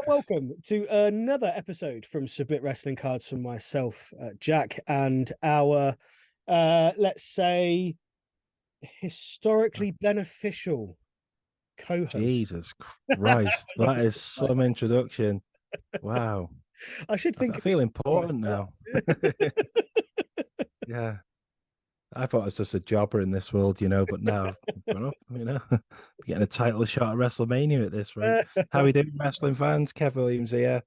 Welcome to another episode from Submit Wrestling Cards from myself, Jack, and our, let's say, historically beneficial co-host. Jesus Christ, that is some introduction. Wow. I should I think of feel it important now. Yeah. I thought I was just a jobber in this world, but now I've gone up, getting a title shot at WrestleMania at this rate. How are we doing, wrestling fans? Kev Williams here.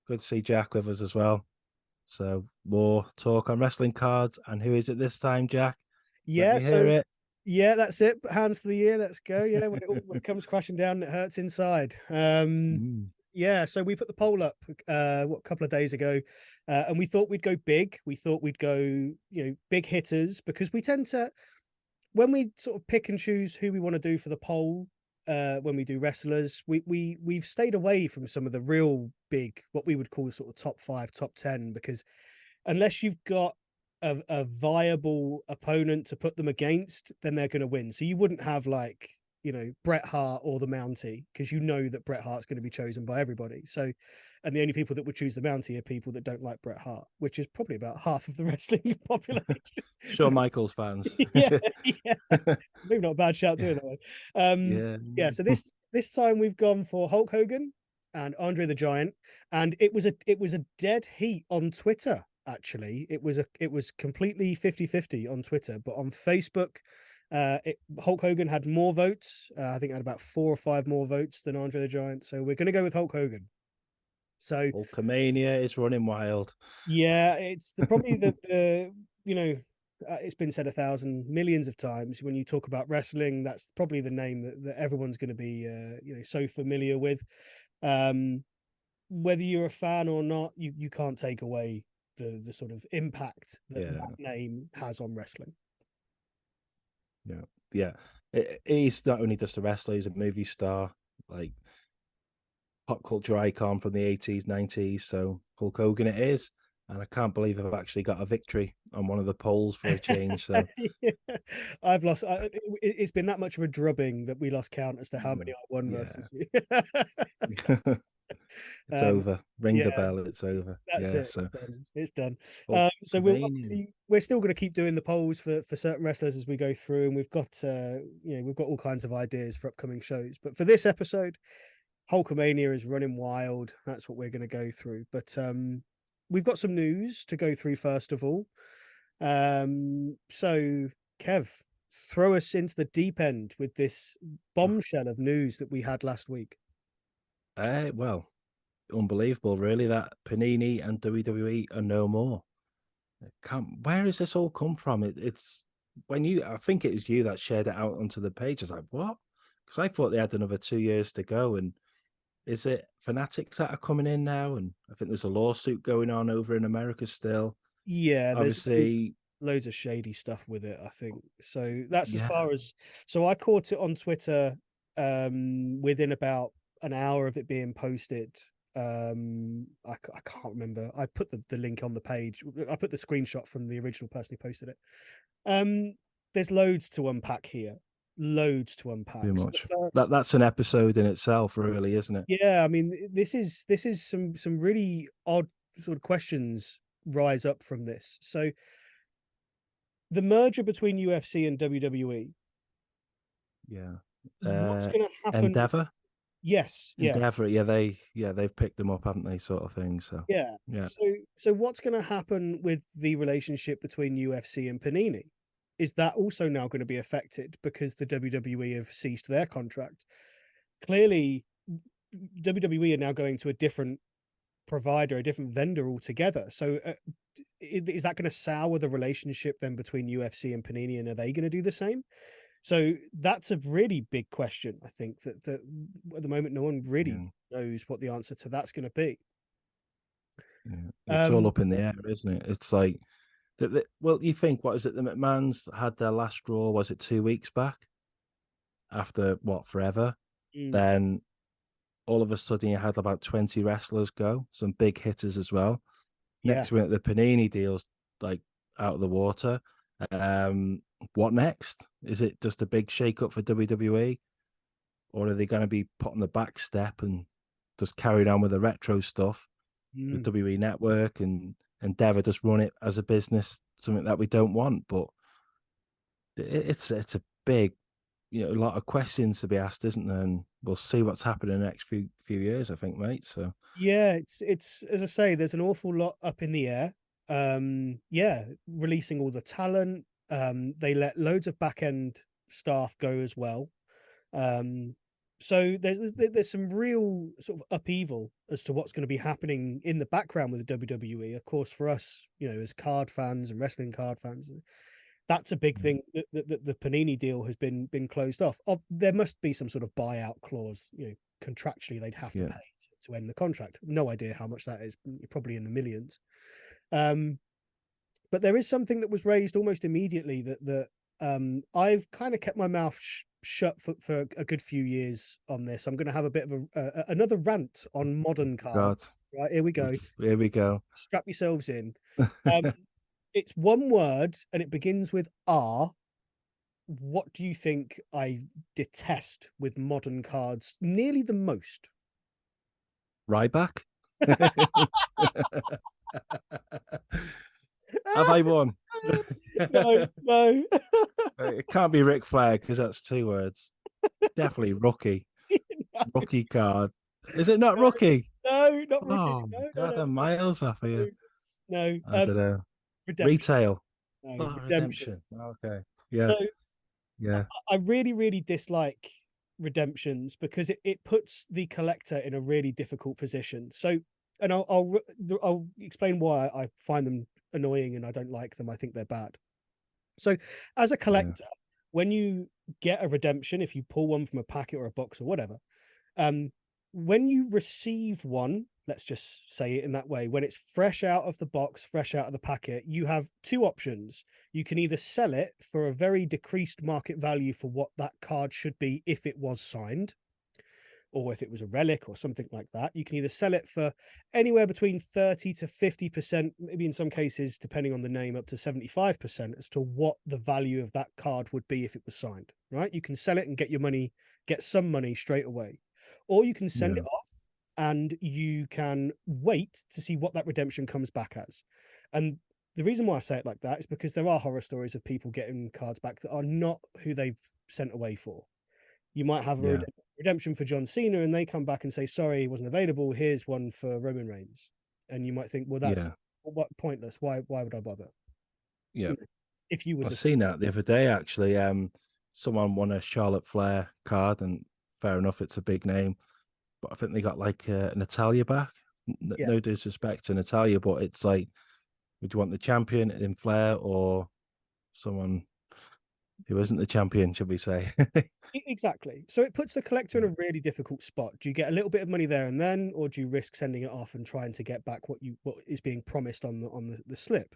Good to see Jack with us as well. So more talk on wrestling cards. And who is it this time, Jack? Let Yeah, me hear so it. yeah, that's it. Hands to the ear. Let's go. Yeah, when it comes crashing down, it hurts inside. Mm, Yeah, so we put the poll up a couple of days ago, and we thought we'd go big. We thought we'd go, big hitters, because we tend to, when we sort of pick and choose who we want to do for the poll, when we do wrestlers, we've stayed away from some of the real big, what we would call sort of top 5, top 10, because unless you've got a viable opponent to put them against, then they're going to win. So you wouldn't have like, Bret Hart or the Mountie, because you know that Bret Hart's going to be chosen by everybody. So, and the only people that would choose the Mountie are people that don't like Bret Hart, which is probably about half of the wrestling population. Shawn Michaels fans. Yeah, yeah. Maybe not a bad shout doing that one. Yeah. Yeah. So this time we've gone for Hulk Hogan and Andre the Giant, and it was a dead heat on Twitter. Actually, it was completely 50-50 on Twitter, but on Facebook, Hulk Hogan had more votes. I think it had about 4 or 5 more votes than Andre the Giant. So we're going to go with Hulk Hogan. So Hulkamania is running wild. yeah, it's probably the it's been said 1,000 millions of times. When you talk about wrestling, that's probably the name that everyone's going to be so familiar with. Um, whether you're a fan or not, you can't take away the sort of impact that Yeah. that name has on wrestling. Yeah, yeah. He's not only just a wrestler; he's a movie star, like pop culture icon from the 80s, 90s. So Hulk Hogan it is, and I can't believe I've actually got a victory on one of the polls for a change. So Yeah. I've lost. It's been that much of a drubbing that we lost count as to how many I won yeah, versus you. it's um, over. Ring the yeah, bell. It's over. that's Yeah. it. So It's done. So Hulkamania. we're still going to keep doing the polls for certain wrestlers as we go through, and we've got all kinds of ideas for upcoming shows. But for this episode, Hulkamania is running wild. That's what we're going to go through. But we've got some news to go through first of all. So Kev, throw us into the deep end with this bombshell of news that we had last week. Well, unbelievable, really. That Panini and WWE are no more. Where has this all come from? It's when I think it was you that shared it out onto the page. I was like, what? Because I thought they had another 2 years to go. And is it Fanatics that are coming in now? And I think there's a lawsuit going on over in America still. Yeah, there's Obviously, loads of shady stuff with it, I think. So that's as yeah, far as. So I caught it on Twitter within about an hour of it being posted. I can't remember. I put the link on the page. I put the screenshot from the original person who posted it. There's loads to unpack here. Loads to unpack. too So the much. first, That's an episode in itself, really, isn't it? yeah, I mean, this is some really odd sort of questions rise up from this. So the merger between UFC and WWE, Yeah. what's going to happen? Endeavor, Yes, yeah, Endeavor. They've picked them up, haven't they? Sort of thing. So yeah. yeah, So what's going to happen with the relationship between UFC and Panini? Is that also now going to be affected because the WWE have ceased their contract? Clearly, WWE are now going to a different provider, a different vendor altogether. So is that going to sour the relationship then between UFC and Panini, and are they going to do the same? So that's a really big question. I think that at the moment no one really yeah. knows what the answer to that's going to be. Yeah, it's all Um, up in the air, isn't it? It's like well, you think what is it? The McMahons had their last draw. Was it 2 weeks back? After what forever? mm, Then all of a sudden you had about 20 wrestlers go, some big hitters as well. yeah, Next minute the Panini deals like out of the water. Um, what next? Is it just a big shake up for WWE, or are they going to be put on the back step and just carried on with the retro stuff. The Mm. WWE Network and Endeavor just run it as a business, something that we don't want. But it's a big, a lot of questions to be asked, isn't there? And we'll see what's happening in the next few years, I think, mate. So Yeah, it's as I say, there's an awful lot up in the air. Yeah, releasing all the talent. They let loads of back end staff go as well. So there's some real sort of upheaval as to what's going to be happening in the background with the WWE. Of course, for us, as card fans and wrestling card fans, that's a big thing that the Panini deal has been closed off. There must be some sort of buyout clause, contractually they'd have to yeah, pay to end the contract. No idea how much that is, probably in the millions. But there is something that was raised almost immediately that I've kind of kept my mouth shut for a good few years on this. I'm going to have a bit of another rant on modern cards. God, Right, here we go. here we go. Strap yourselves in. It's one word and it begins with R. What do you think I detest with modern cards nearly the most? Ryback. Have I won? No, no. It can't be Ric Flair because that's 2 words. Definitely rookie. Rookie card. Is it not rookie? No, not rookie. Oh No, no, God, no, I'm miles off of you. no. I don't know. Redemption. Retail. No, Oh, redemption. redemption. Okay. Yeah. So Yeah. I really, really dislike redemptions because it puts the collector in a really difficult position. So, and I'll explain why I find them annoying and I don't like them. I think they're bad. So, as a Yeah. collector, when you get a redemption, if you pull one from a packet or a box or whatever, um, when you receive one, let's just say it in that way, when it's fresh out of the box, fresh out of the packet, you have two options. You can either sell it for a very decreased market value for what that card should be if it was signed, or if it was a relic or something like that. You can either sell it for anywhere between 30 to 50%, maybe in some cases, depending on the name, up to 75% as to what the value of that card would be if it was signed, right? You can sell it and get your money, get some money straight away. Or you can send Yeah. it off and you can wait to see what that redemption comes back as. And the reason why I say it like that is because there are horror stories of people getting cards back that are not who they've sent away for. You might have a Yeah. redemption for John Cena and they come back and say, sorry, he wasn't available. Here's one for Roman Reigns. And you might think, well, that's Yeah. what pointless. Why would I bother? Yeah. If you was I've a seen that the other day actually. Someone won a Charlotte Flair card, and fair enough, it's a big name, but I think they got like Natalia back. yeah, No disrespect to Natalia, but it's like, would you want the champion in Flair or someone who isn't the champion, should we say? exactly. So it puts the collector in a really difficult spot. Do you get a little bit of money there and then, or do you risk sending it off and trying to get back what is being promised on the slip?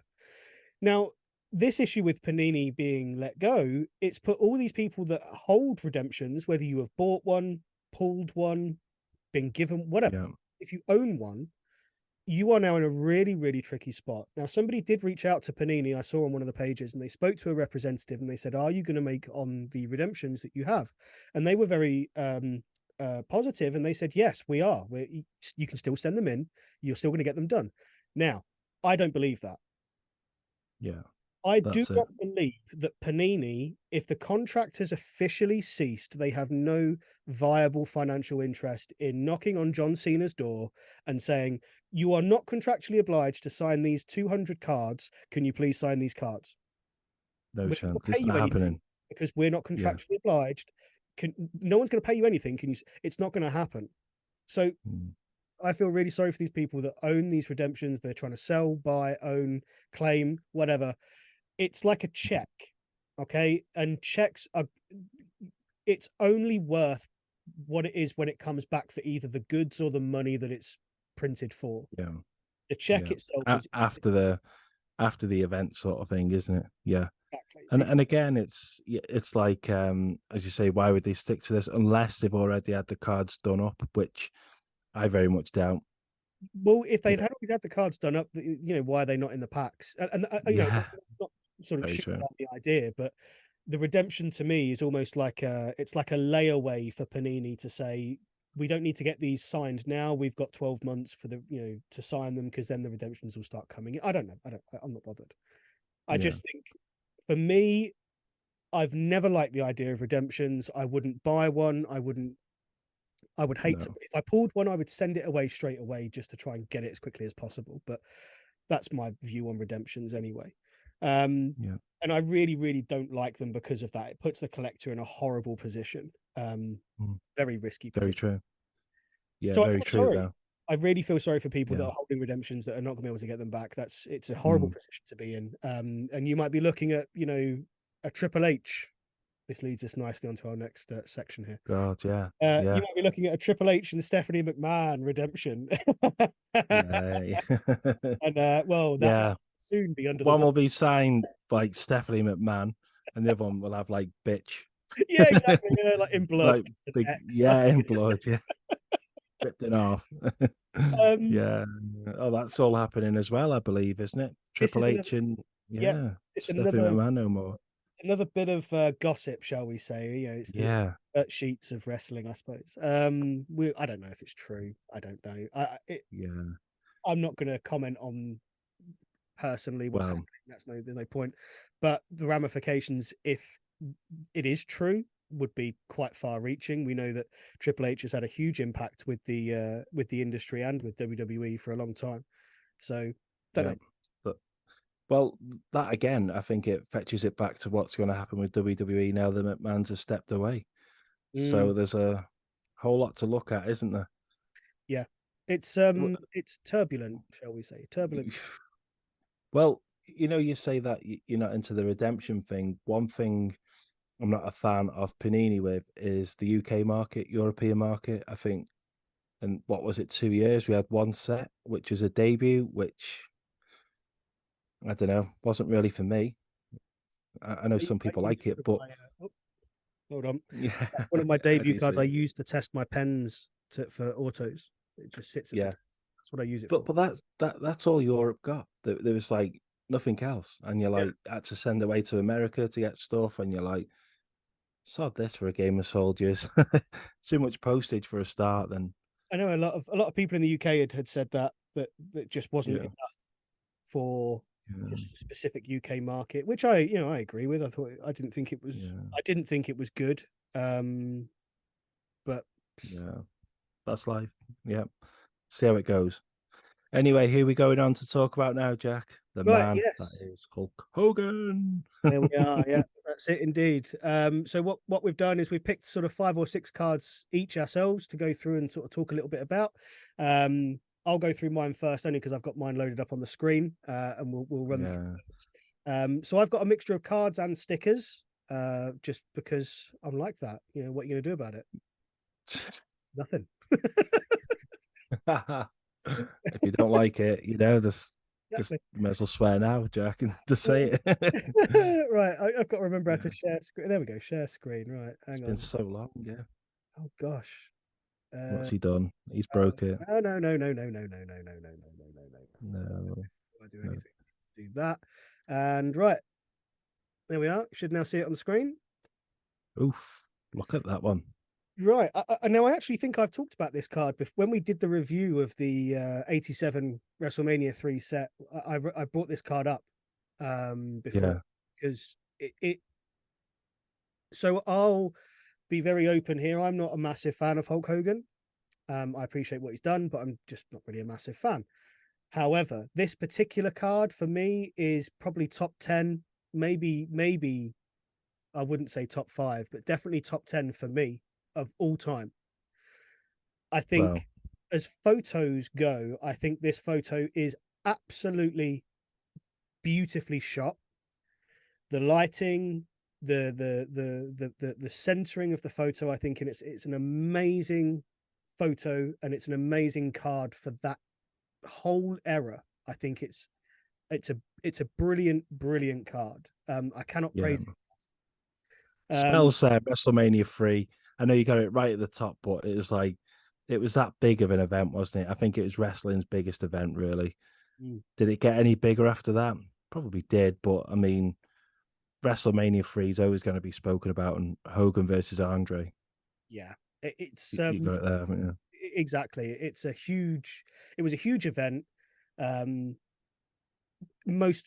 Now, this issue with Panini being let go, it's put all these people that hold redemptions, whether you have bought one, pulled one, been given whatever, Yeah. if you own one, you are now in a really, really tricky spot. Now, somebody did reach out to Panini. I saw on one of the pages, and they spoke to a representative, and they said, "Are you going to make on the redemptions that you have?" And they were very positive, and they said, "Yes, we are. You can still send them in. You're still going to get them done." Now, I don't believe that. Yeah. I do That's it. not believe that Panini, if the contract has officially ceased, they have no viable financial interest in knocking on John Cena's door and saying, you are not contractually obliged to sign these 200 cards. Can you please sign these cards? No We're not going chance. to pay It's you not anything happening. because we're not Yeah. contractually obliged. No one's going to pay you anything. It's not going to happen. So Mm. I feel really sorry for these people that own these redemptions. They're trying to sell, buy, own, claim, whatever. It's like a check, okay? And checks are, it's only worth what it is when it comes back for either the goods or the money that it's printed for. Yeah. The check Yeah. itself is After the event sort of thing, isn't it? Yeah. And exactly. again, it's like as you say, why would they stick to this unless they've already had the cards done up, which I very much doubt. Well, if they'd Yeah. had always had the cards done up, why are they not in the packs? And Yeah. not sort of Very shooting true. down the idea, but the redemption to me is almost like it's like a layaway for Panini to say we don't need to get these signed now. We've got 12 months for to sign them, because then the redemptions will start coming. I don't know. I'm not bothered. I Yeah, just think, for me, I've never liked the idea of redemptions. I wouldn't buy one. I would hate to. no, If I pulled one, I would send it away straight away just to try and get it as quickly as possible. But that's my view on redemptions anyway. yeah, And I really, really don't like them because of that. It puts the collector in a horrible position. mm, Very risky very position. true. Yeah, So I very feel true sorry. though. I really feel sorry for people that Yeah, are holding redemptions that are not going to be able to get them back. It's a horrible mm, position to be in. And you might be looking at, a Triple H. This leads us nicely onto our next section here. God, yeah, You yeah, might be looking at a Triple H and Stephanie McMahon redemption. yeah, And well, that might yeah. soon be under the One water. will be signed like Stephanie McMahon, and the other one will have like bitch. Yeah, exactly. Yeah, like in blood, Like just an big, X. yeah, in blood, yeah, ripped in half. Um, Yeah. Oh, that's all happening as well, I believe, isn't it? this Triple is another, H and yeah, yeah, it's Stephanie McMahon no more. another bit of gossip, shall we say? It's the Yeah, sheets of wrestling, I suppose. I don't know if it's true. I don't know. yeah. I'm not going to comment on personally what's Well, happening. There's no point. But the ramifications, if it is true, would be quite far-reaching. We know that Triple H has had a huge impact with the industry and with WWE for a long time. So, don't yeah. know. But well, that again, I think it fetches it back to what's going to happen with WWE now that McMahon's has stepped away. Mm, So there's a whole lot to look at, isn't there? yeah, W- it's turbulent, shall we say? Turbulent. Well, you say that you're not into the redemption thing. One thing I'm not a fan of Panini with is the UK market, European market. I think, and what was it, 2 years? We had one set, which was a debut, which I don't know, wasn't really for me. I know some I people use like it, for but my, hold on. yeah, That's one of my as debut you cards I see, use to test my pens for autos. It just sits at the yeah. desk. That's what I use it But for. but that's all Europe got. There was like nothing else, and you're Yeah. like had to send away to America to get stuff, and you're like, sod this for a game of soldiers. Too much postage for a start. Then I know a lot of people in the UK had said that just wasn't yeah, enough for yeah, just a specific UK market, which I agree with. yeah, I didn't think it was good. Um, but yeah. That's life. Yeah. See how it goes. Anyway, who are we going on to talk about now, Jack? The right, man that yes. is Hulk Hogan. There we are. Yeah, that's it indeed. So what we've done is we've picked sort of 5 or 6 cards each ourselves to go through and sort of talk a little bit about. I'll go through mine first, only because I've got mine loaded up on the screen, and we'll run through Yeah. those. So I've got a mixture of cards and stickers, just because I'm like that. What are you gonna do about it? Nothing. If you don't like it, this just Exactly. you might as well swear now, Jack, and to say it. Right, I've got to remember how to Yeah. share screen. There we go, share screen. Right, It's hang been on. so long, yeah. Oh gosh. What's Uh, he done? He's oh, broke it. no, no, no, no, no, no, no, no, no, no, no, no, no, no. No, I do no. anything to do that. And right, there we are. You should now see it on the screen. Oof. Look at that one. Right. Now, I actually think I've talked about this card when we did the review of the 87 WrestleMania 3 set. I brought this card up before, Yeah. because it. So I'll be very open here. I'm not a massive fan of Hulk Hogan. I appreciate what he's done, but I'm just not really a massive fan. However, this particular card for me is probably top 10, maybe I wouldn't say top 5, but definitely top 10 for me of all time. I Well, think, as photos go, I think this photo is absolutely beautifully shot. The lighting, the centering of the photo, I think, and it's an amazing photo, and it's an amazing card for that whole era. I think it's a brilliant card. I cannot yeah. praise it. Spells WrestleMania 3. I know you got it right at the top, but it was that big of an event, wasn't it? I think it was wrestling's biggest event, really. Mm, Did it get any bigger after that? Probably did, but I mean, WrestleMania 3 is always going to be spoken about, and Hogan versus Andre. yeah. It's You got it there, haven't you? exactly. It was a huge event. Um, most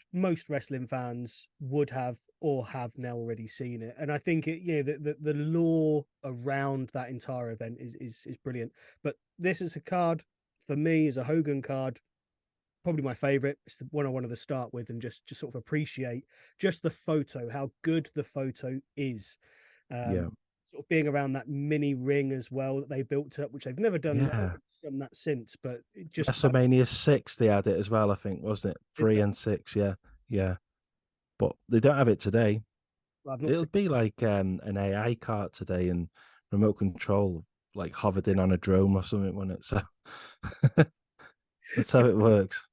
wrestling fans would have or have now already seen it, and I think the lore around that entire event is brilliant. But this is a card for me, is a Hogan card, probably my favorite. It's the one I wanted to start with and just sort of appreciate just the photo, how good the photo is. Yeah. Sort of being around that mini ring as well that they built up, which they've never done, Yeah. done that since. But it just WrestleMania 6, they had it as well, I think, wasn't it? did 3 they? and 6, yeah. Yeah. But they don't have it today. Well, I've not It'll seen. be like an AI cart today and remote control, like hovered in on a drone or something, wouldn't it? So that's how it works.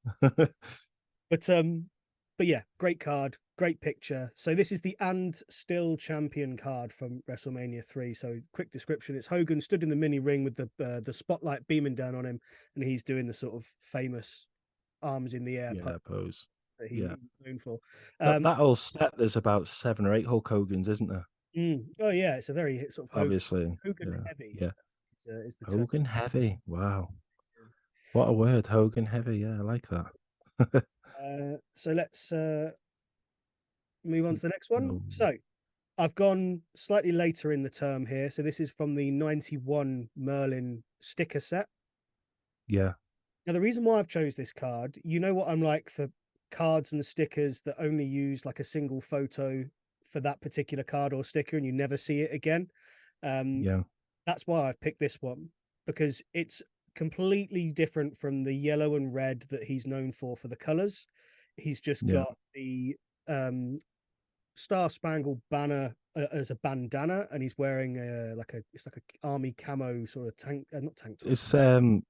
But yeah, great card, great picture. So this is the and still champion card from WrestleMania 3. So quick description: it's Hogan stood in the mini ring with the spotlight beaming down on him, and he's doing the sort of famous arms in the air pose Yeah, pose. that Yeah. he's known for. That Um, that whole set, there's about 7 or 8 Hulk Hogan's, isn't there? oh yeah, it's a very sort of Obviously. Hogan Yeah. heavy Yeah. is the term. Hogan heavy. Wow. What a word, Hogan heavy. Yeah, I like that. So let's move on to the next one. Oh, So I've gone slightly later in the term here. So this is from the 91 Merlin sticker set. yeah. Now, the reason why I've chose this card, you know what I'm like for cards and stickers that only use like a single photo for that particular card or sticker and you never see it again. Um, Yeah. that's why I've picked this one, because it's completely different from the yellow and red that he's known for the colors. He's just Yeah. got the um, Star Spangled Banner as a bandana, and he's wearing it's like a army camo sort of tank, not tank top. It's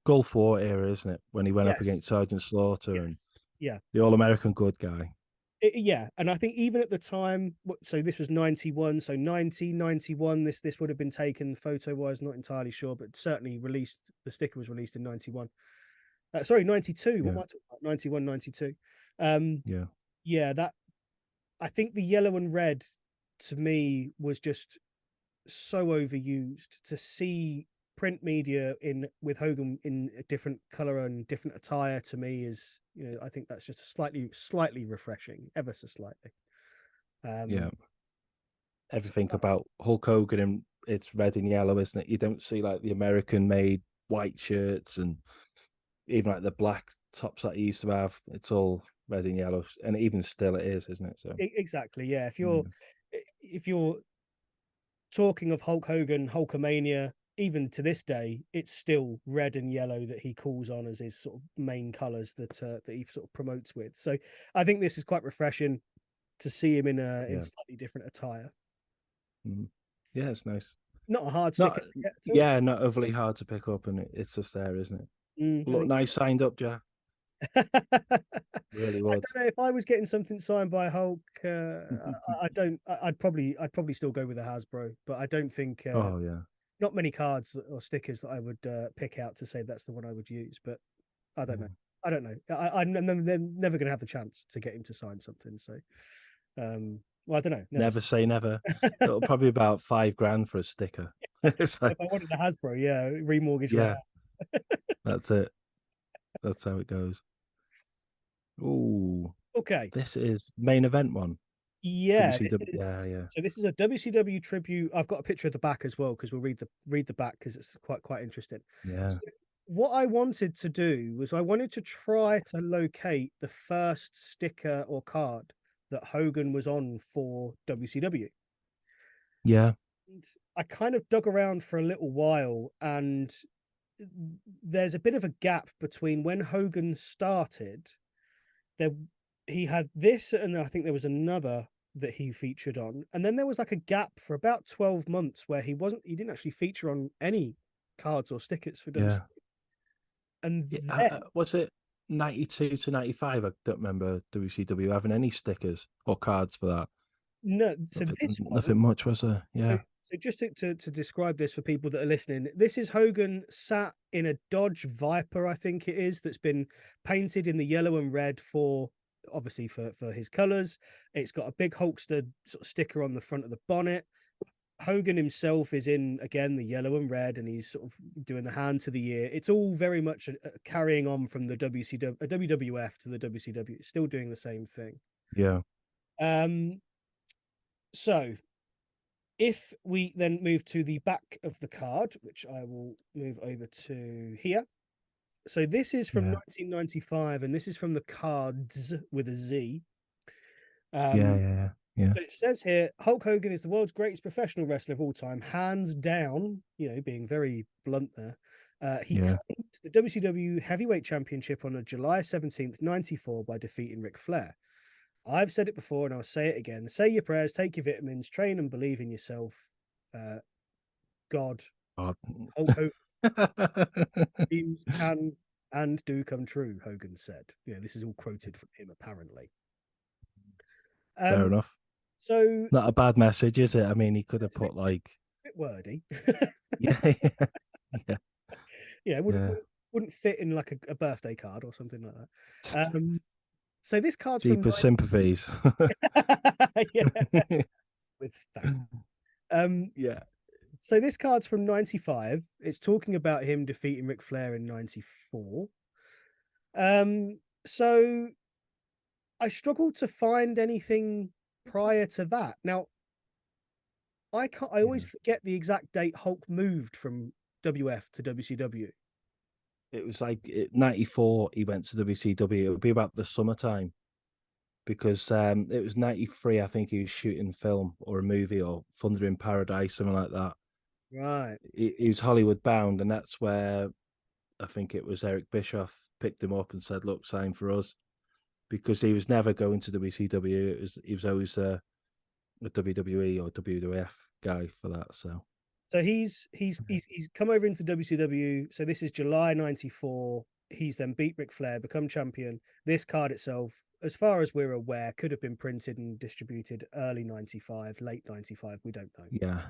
Gulf War era, isn't it? When he went up Yes, against Sergeant Slaughter and yes, yeah, the All American good guy. yeah. And I think even at the time, so this was 91, so 1991, this would have been taken photo wise, not entirely sure, but certainly released. The sticker was released in 91. Sorry, 92. What am Yeah. I talking about? 91, 92. Um, Yeah. yeah, that I think the yellow and red to me was just so overused. To see print media in with Hogan in a different color and different attire, to me is, I think that's just a slightly refreshing, ever so slightly. Yeah. Um, so Everything about Hulk Hogan and it's red and yellow, isn't it? You don't see like the American made white shirts and even like the black tops that he used to have. It's all red and yellow. And even still it is, isn't it? So exactly, yeah. yeah. If you're talking of Hulk Hogan, Hulkamania, even to this day, it's still red and yellow that he calls on as his sort of main colors that he sort of promotes with. So I think this is quite refreshing to see him in Yeah. slightly different attire. Mm. Yeah, it's nice. Not a hard sticker Not to get at all. yeah, not overly hard to pick up and it's just there, isn't it? I Look think nice signed up, Jack. I Really would. don't know if I was getting something signed by Hulk. I don't. I'd probably still go with a Hasbro, but I don't think Oh yeah. not many cards or stickers that I would pick out to say that's the one I would use. But I don't know. Yeah. I don't know. I'm never going to have the chance to get him to sign something. So, well, I don't know. Never. Never say never. It'll probably about $5 for a sticker. It's If like, I wanted a Hasbro, yeah, remortgage the yeah, house. that's it. That's how it goes. Ooh, Okay. this is main event one. Yeah, this WCW. is Yeah, yeah, so this is a WCW tribute. I've got a picture of the back as well because we'll read the back because it's quite interesting. yeah, So what I wanted to do was I wanted to try to locate the first sticker or card that Hogan was on for WCW. yeah, And I kind of dug around for a little while, and there's a bit of a gap between when Hogan started. There, he had this, and I think there was another that he featured on, and then there was like a gap for about 12 months where he didn't actually feature on any cards or stickers for yeah. WCW. And Yeah, then was it 92 to 95? I don't remember WCW having any stickers or cards for that. no, so Nothing, this one. nothing much, was there? So, Yeah, so just to describe this for people that are listening, this is Hogan sat in a Dodge Viper, I think it is, that's been painted in the yellow and red for obviously for his colors. It's got a big Hulkster sort of sticker on the front of the bonnet. Hogan himself is in again the yellow and red, and he's sort of doing the hand to the ear. It's all very much carrying on from the WWF to the WCW, still doing the same thing. Yeah. So if we then move to the back of the card, which I will move over to here. So this is from Yeah. 1995, and this is from the Cards with a Z. Yeah. Yeah. Yeah. It says here, Hulk Hogan is the world's greatest professional wrestler of all time, hands down, being very blunt there. He Yeah. claimed the WCW Heavyweight Championship on July 17th, 94 by defeating Ric Flair. I've said it before and I'll say it again. Say your prayers, take your vitamins, train and believe in yourself. God, Oh. Hulk Hogan dreams can and do come true, Hogan said. This is all quoted from him, apparently. Fair Um, enough. so Not a bad message, is it? I mean, he could have it's a put like, bit wordy. yeah, yeah, Yeah, it yeah. wouldn't fit in like a birthday card or something like that. So this card's from Deepest sympathies. yeah, with that. Yeah, So this card's from 95. It's talking about him defeating Ric Flair in 94. So I struggled to find anything prior to that. Now, I always yeah. forget the exact date Hulk moved from WF to WCW. It was like 94, he went to WCW. It would be about the summertime because it was 93, I think he was shooting film or a movie or Thunder in Paradise, something like that. Right. He was Hollywood bound, and that's where I think it was Eric Bischoff picked him up and said, "Look, sign for us," because he was never going to WCW. He was always a WWE or WWF guy for that. So So he's come over into WCW. So this is July 94. He's then beat Ric Flair, become champion. This card itself, as far as we're aware, could have been printed and distributed early 95, late 95. We don't know. yeah,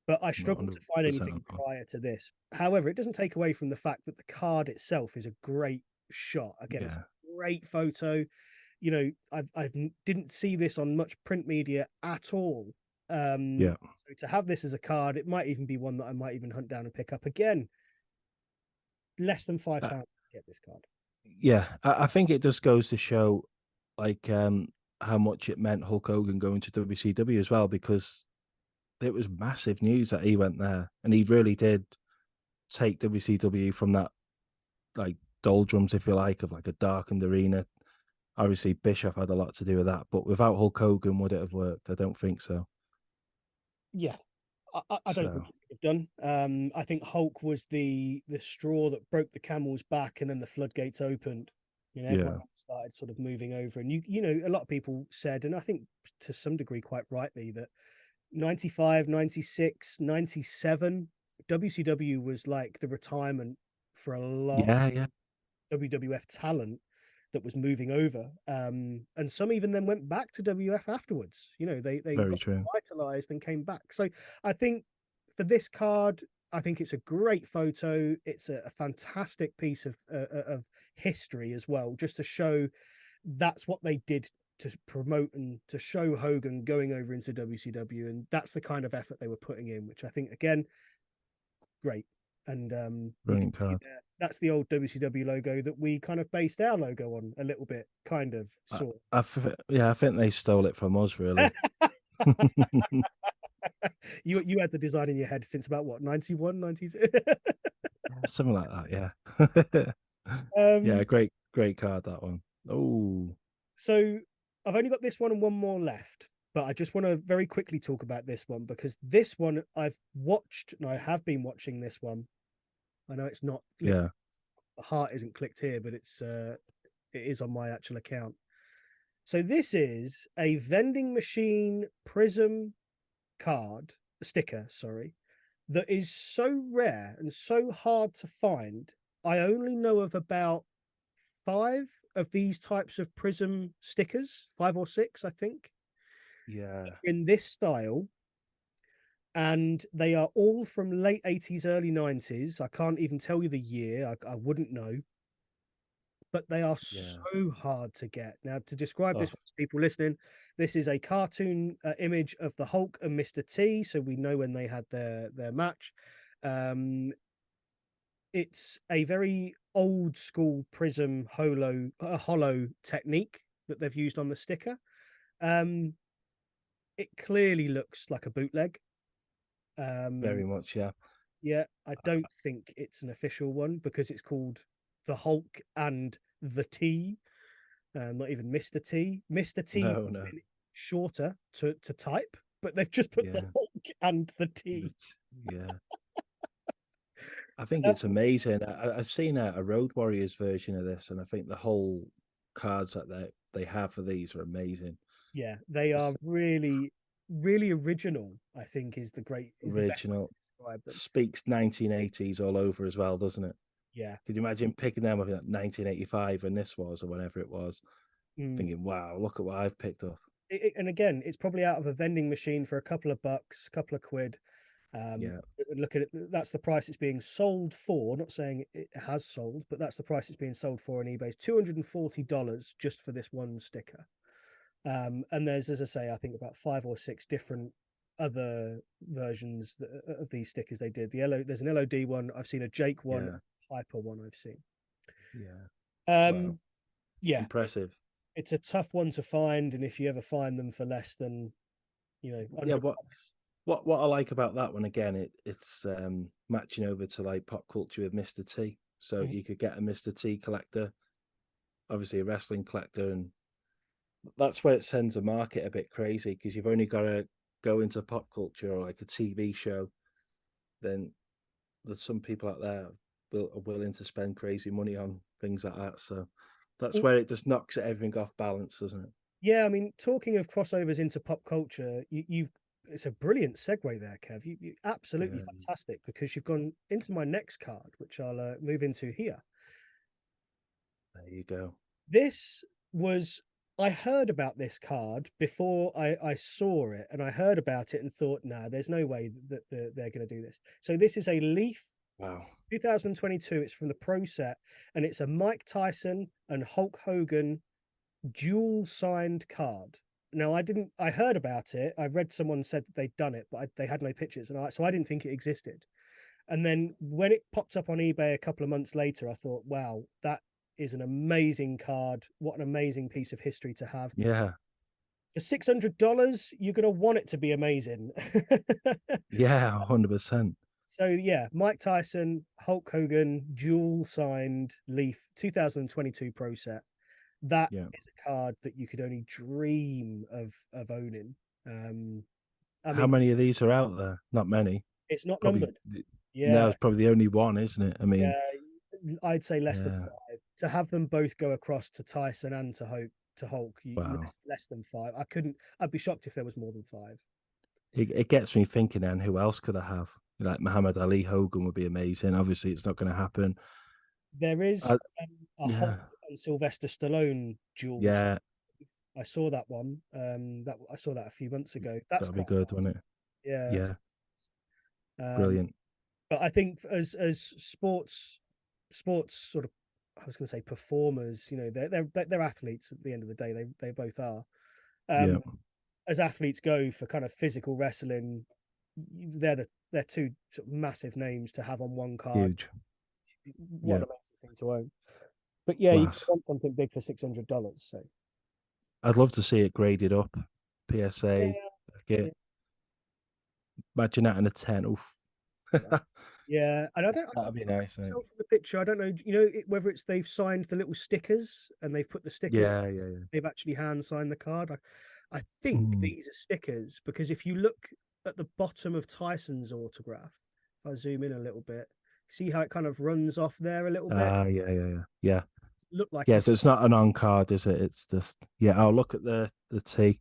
But I not struggled to find 100% anything prior to this. However, it doesn't take away from the fact that the card itself is a great shot. Again, it's Yeah, a great photo. I didn't see this on much print media at all. yeah. So to have this as a card, it might even be one that I might even hunt down and pick up again. Less than Uh, £5 to get this card. yeah, I think it just goes to show like how much it meant Hulk Hogan going to WCW as well, because it was massive news that he went there, and he really did take WCW from that like doldrums, if you like, of like a darkened arena. Obviously, Bischoff had a lot to do with that, but without Hulk Hogan, would it have worked? I don't think so. Yeah, I don't think So it would have done. I think Hulk was the straw that broke the camel's back, and then the floodgates opened. Everyone yeah, started sort of moving over, and a lot of people said, and I think to some degree quite rightly, that 95, 96, 97, WCW was like the retirement for a lot yeah, yeah. of WWF talent that was moving over. And some even then went back to WF afterwards. They Very got true. vitalized and came back. So I think for this card, I think it's a great photo. It's a fantastic piece of history as well, just to show that's what they did to promote and to show Hogan going over into WCW, and that's the kind of effort they were putting in, which I think again, great. And you can Brilliant see card. there, that's the old WCW logo that we kind of based our logo on a little bit, kind of, I, sort. yeah, I think they stole it from us, really. You had the design in your head since about what, 91, 92? Something like that. Yeah, yeah. um, Great card that one. Oh, so I've only got this one and one more left, but I just want to very quickly talk about this one because this one I've watched and I have been watching this one. I know it's not yeah, the heart isn't clicked here, but it is on my actual account. So this is a vending machine prism card, sticker, sorry, that is so rare and so hard to find. I only know of about 5 of these types of prism stickers, 5 or 6, I think, yeah. in this style. And they are all from late 80s, early 90s. I can't even tell you the year. I wouldn't know. but they are Yeah. so hard to get. Now, to describe Oh, this to people listening, this is a cartoon image of the Hulk and Mr. T, so we know when they had their match. Um, it's a very old school prism hollow technique that they've used on the sticker. Um, it clearly looks like a bootleg. very Um, much, yeah. yeah, I don't think it's an official one because it's called the Hulk and the T, not even Mr. T. Mr. T No, no. shorter to type, but they've just put the Yeah. Hulk and the T. Yeah. I think Um, it's amazing. I've seen a Road Warriors version of this, and I think the whole cards that they have for these are amazing. yeah, they are Just really, really original, I think is the best way original. to describe them. Speaks 1980s all over as well, doesn't it? Yeah. Could you imagine picking them up in 1985 and this was, or whenever it was, Mm. thinking, wow, look at what I've picked up. And again, it's probably out of a vending machine for a couple of bucks, a couple of quid. Yeah. Look at it. That's the price it's being sold for. Not saying it has sold, but that's the price it's being sold for on eBay. It's $240 just for this one sticker. And there's, as I say, I think about 5 or 6 different other versions of these stickers they did. There's an LOD one. I've seen a Jake one, Yeah. Hyper one. I've seen. Yeah. Wow. Um, yeah, Impressive. it's a tough one to find, and if you ever find them for less than Yeah. 100 bucks. What I like about that one again, it's matching over to like pop culture with Mr. T. So Mhm. you could get a Mr. T collector, obviously a wrestling collector, and that's where it sends a market a bit crazy because you've only got to go into pop culture or like a TV show. Then there's some people out there are willing to spend crazy money on things like that. So that's Well, where it just knocks everything off balance, doesn't it? yeah, I mean, talking of crossovers into pop culture, you it's a brilliant segue there, Kev. You absolutely Yeah. fantastic because you've gone into my next card, which I'll move into here. There you go. This was I heard about this card before I saw it, and I heard about it and thought, nah, there's no way that they're going to do this. So this is a Leaf Wow. 2022. It's from the Pro Set, and it's a Mike Tyson and Hulk Hogan dual signed card. Now I heard about it. I read someone said that they'd done it, but they had no pictures, and so I didn't think it existed. And then when it popped up on eBay a couple of months later, I thought, wow, that is an amazing card. What an amazing piece of history to have. Yeah. For $600, you're going to want it to be amazing. Yeah. 100%. So, yeah, Mike Tyson, Hulk Hogan, dual signed Leaf 2022 Pro Set. That Yeah. is a card that you could only dream of owning. I How mean, many of these are out there? Not many. it's not Probably. numbered. No, Yeah, it's probably the only one, isn't it? I mean, yeah, I'd say less than yeah. 5. To have them both go across to Tyson and to Hulk, Wow. less than 5. I couldn't. I'd be shocked if there was more than 5. It gets me thinking then, who else could I have? Like Muhammad Ali, Hogan would be amazing. Obviously, it's not going to happen. There is I, a Hulk yeah. and Sylvester Stallone duels. Yeah. I saw that one. That I saw that a few months ago. That's That'd be quite good, nice. wouldn't it? Yeah. Yeah. Um, Brilliant. but I think as sports sort of, I was going to say performers. They're athletes at the end of the day. They both are. Yeah. Um, as athletes go for kind of physical wrestling, they're two sort of massive names to have on one card. Huge. What Yeah. an amazing thing to own. But yeah, you could Class. want something big for $600. So I'd love to see it graded up. yeah, PSA. yeah, Get imagine that in a 10. Oof. yeah. Yeah, and That'd be I couldn't nice, mate. tell from the picture. I don't know, whether it's they've signed the little stickers and they've put the stickers. Yeah, yeah, yeah. They've actually hand signed the card. I think Mm. these are stickers because if you look at the bottom of Tyson's autograph, if I zoom in a little bit, see how it kind of runs off there a little bit. Yeah, yeah, yeah. Yeah. Look like Yeah, he's so it's not an on card, is it? It's just yeah. I'll look at the T.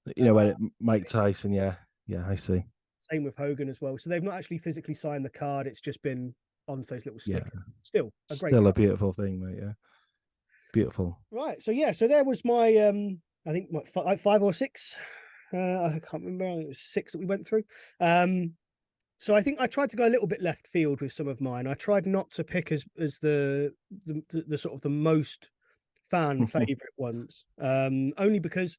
uh, Where Mike Tyson. Yeah, yeah. I see. same with Hogan as well. So they've not actually physically signed the card. It's just been onto those little Yeah, stickers. Still a great still a card. beautiful thing, mate. Yeah, beautiful. Right. So yeah. So there was my I think five or six. I can't remember. It was 6 that we went through. Um, So I think I tried to go a little bit left field with some of mine. I tried not to pick as the sort of the most fan favorite ones, only because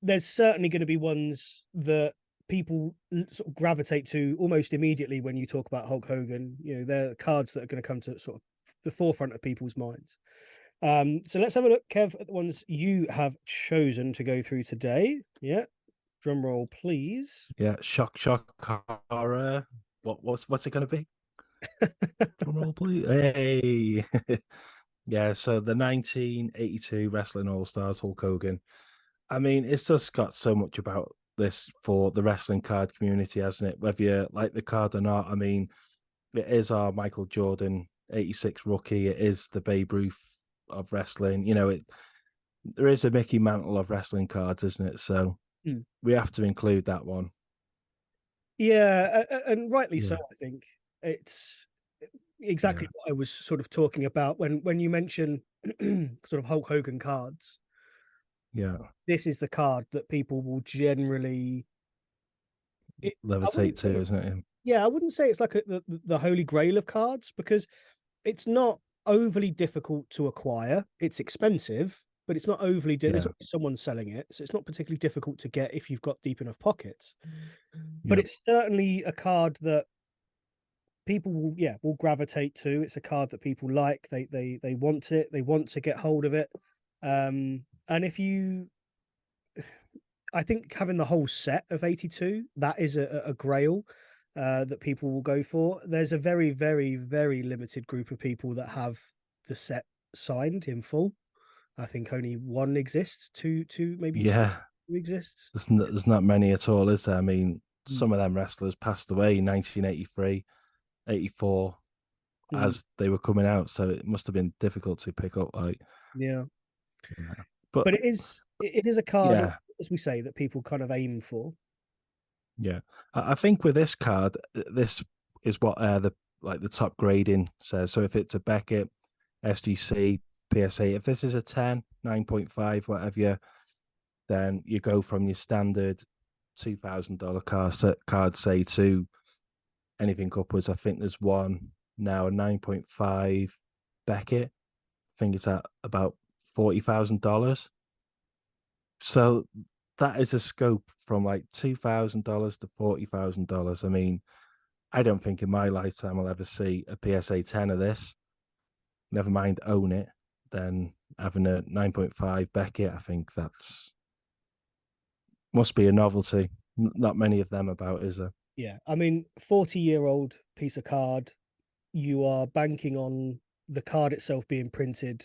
there's certainly going to be ones that people sort of gravitate to almost immediately when you talk about Hulk Hogan. You know, they're cards that are going to come to sort of the forefront of people's minds. So let's have a look, Kev, at the ones you have chosen to go through today. Yeah, drum roll, please. Yeah, shock, horror. What's it going to be? Drum roll, please. Hey, yeah. So the 1982 Wrestling All Stars Hulk Hogan. I mean, it's just got so much about this for the wrestling card community, hasn't it? Whether you like the card or not. I mean, it is our Michael Jordan 86 rookie. It is the Babe Ruth of wrestling. You know, there is a Mickey Mantle of wrestling cards, isn't it? So we have to include that one. Yeah, and rightly so. Yeah. I think it's exactly what I was sort of talking about when you mention sort of Hulk Hogan cards. Yeah. This is the card that people will generally Levitate to, isn't it? Yeah, I wouldn't say it's like the holy grail of cards, because it's not overly difficult to acquire. It's expensive, but it's not overly there's always someone selling it, so it's not particularly difficult to get if you've got deep enough pockets. But it's certainly a card that people will gravitate to. It's a card that people like. They want it. They want to get hold of it. And if you, I think having the whole set of 82, that is a grail that people will go for. There's a very, very, very limited group of people that have the set signed in full. I think only one exists, two maybe two exists. There's not many at all, is there? I mean, some of them wrestlers passed away in 1983, 84 as they were coming out, so it must have been difficult to pick up. Like, yeah. But it is a card, as we say, that people kind of aim for. Yeah, I think with this card, this is what the top grading says. So if it's a Beckett, SGC, PSA, if this is a 10, 9.5, whatever, then you go from your standard $2,000 card, say, to anything upwards. I think there's one now, a 9.5 Beckett. I think it's at about $40,000. So that is a scope from like $2,000 to $40,000. I mean, I don't think in my lifetime I'll ever see a PSA 10 of this. Never mind own it. Then having a 9.5 Beckett, I think that's must be a novelty. Not many of them about, is there? Yeah, I mean, 40-year-old piece of card. You are banking on the card itself being printed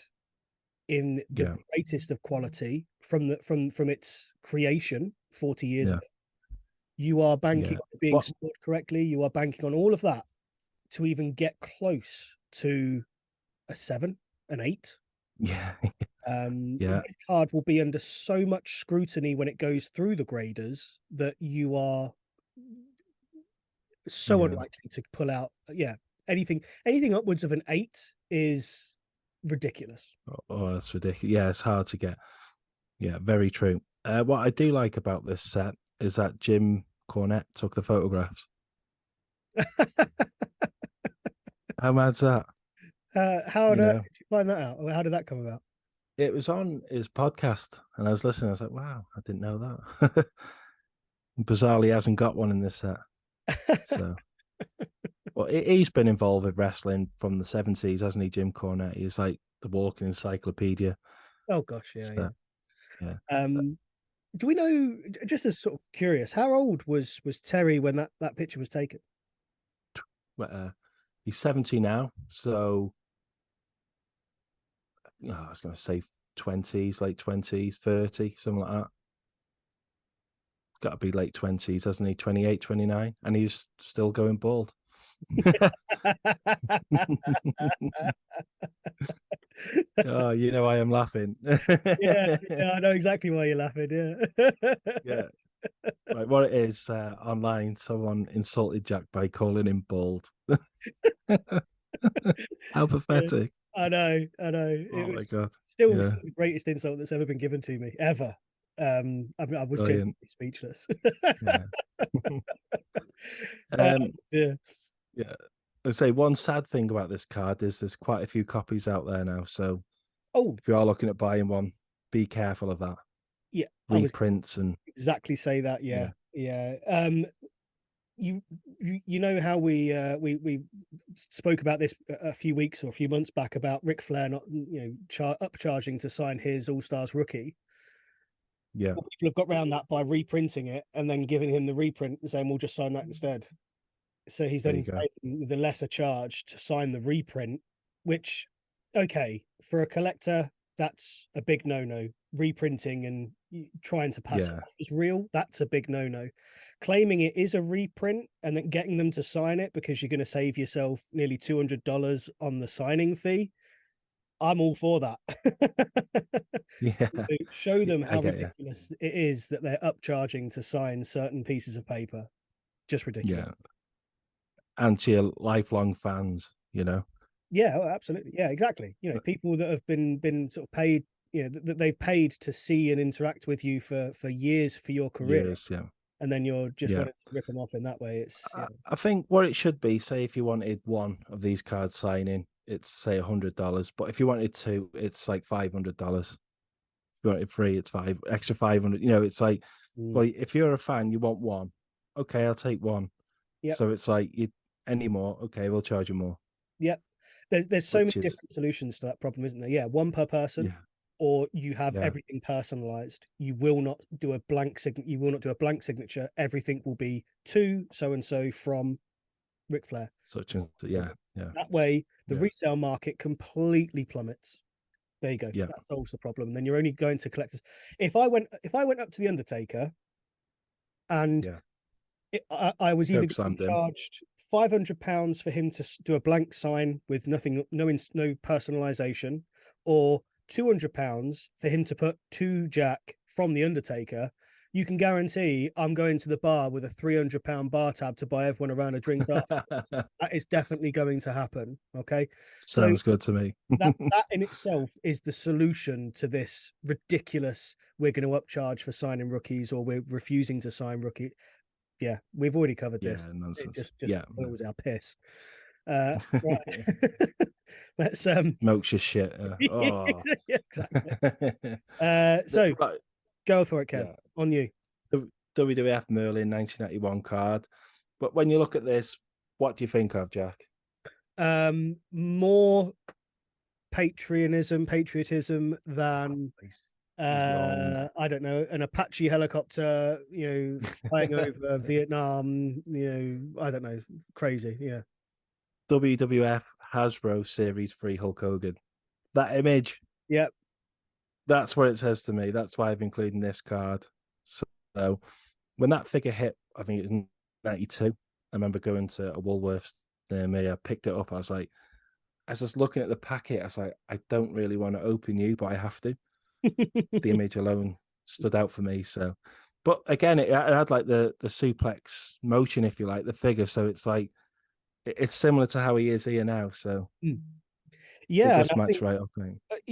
in the greatest of quality from its creation 40 years ago. You are banking on it being stored correctly. You are banking on all of that to even get close to a 7, an 8. This card will be under so much scrutiny when it goes through the graders that you are so unlikely to pull out. Anything upwards of an 8 is ridiculous. Oh, that's ridiculous. Yeah, it's hard to get. Yeah, very true. What I do like about this set is that Jim Cornette took the photographs. How mad's that? How on earth did you find that out? Or how did that come about? It was on his podcast, and I was listening. I was like, "Wow, I didn't know that." Bizarrely, he hasn't got one in this set. So, well, he's been involved with wrestling from the 70s, hasn't he, Jim Cornette? He's like the walking encyclopedia. Oh gosh, yeah. So, do we know? Just as sort of curious, how old was Terry when that picture was taken? He's 70 now, so I was going to say 20s, late 20s, 30, something like that. It's got to be late 20s, hasn't he? 28, 29, and he's still going bald. Oh, you know I am laughing. yeah, I know exactly why you're laughing. Yeah. Right, what it is, online, someone insulted Jack by calling him bald. How pathetic. I know. Oh my God. Still the greatest insult that's ever been given to me, ever. I was genuinely speechless. Yeah. Yeah. I'd say one sad thing about this card is there's quite a few copies out there now. So Oh, if you are looking at buying one, be careful of that. yeah. I was Reprints and exactly say that. Yeah, yeah, yeah. You know how we spoke about this a few weeks or a few months back about Ric Flair not upcharging to sign his All Stars rookie. yeah. Well, people have got around that by reprinting it and then giving him the reprint and saying we'll just sign that instead. So he's There you then go. paying the lesser charge to sign the reprint, which, okay, for a collector, that's a big no-no. Reprinting and trying to pass it Yeah. off as real, that's a big no-no. Claiming it is a reprint and then getting them to sign it because you're going to save yourself nearly $200 on the signing fee, I'm all for that. Yeah. Show them I how get you. ridiculous it is that they're upcharging to sign certain pieces of paper. Just ridiculous. Yeah. And to your lifelong fans, Yeah, oh, absolutely. Yeah, exactly. People that have been sort of paid, that they've paid to see and interact with you for years for your career, years. Yeah. and then you're just Yeah. wanting to rip them off in that way. It's I think what it should be, say if you wanted one of these cards signing, it's say $100. But if you wanted two, it's like $500. If you wanted three, it's extra 500. It's like, mm, well, if you're a fan, you want one. Okay, I'll take one. yep, So it's like any more, okay, we'll charge you more. yep. There's so many Which is different solutions to that problem, isn't there? Yeah, one per person, yeah, or you have yeah, everything personalized. You will not do a blank signature. You will not do a blank signature. Everything will be to so and so from Ric Flair. such and yeah, yeah, That way, the yeah, resale market completely plummets. There you go. yeah, That solves the problem. And then you're only going to collectors. If I went up to the Undertaker and yeah. I was either Choke getting slammed him. charged £500 for him to do a blank sign with nothing, no personalization, or £200 for him to put to Jack from the Undertaker, you can guarantee I'm going to the bar with a £300 bar tab to buy everyone around a drink afterwards. That is definitely going to happen. Okay, so Sounds good to me. that in itself is the solution to this ridiculous we're going to upcharge for signing rookies or we're refusing to sign rookie. Yeah, we've already covered this. Yeah, It nonsense. just Yeah. boils our piss. Right. Let's Milks your shit. Oh. yeah, exactly. So Right. go for it, Kev. Yeah. On you. WWF Merlin 1991 card. But when you look at this, what do you think of, Jack? More patriotism than He's long. I don't know, an Apache helicopter, flying over Vietnam, I don't know, crazy. Yeah. WWF Hasbro Series 3 Hulk Hogan. That image, Yep. that's what it says to me. That's why I've included this card. So when that figure hit, I think it was 92. I remember going to a Woolworths near me. I picked it up. I was just looking at the packet. I was like, I don't really want to open you, but I have to. The image alone stood out for me. So, but again, it had like the suplex motion, if you like, the figure. So it's like it's similar to how he is here now. So it Yeah, and just I matched think right up.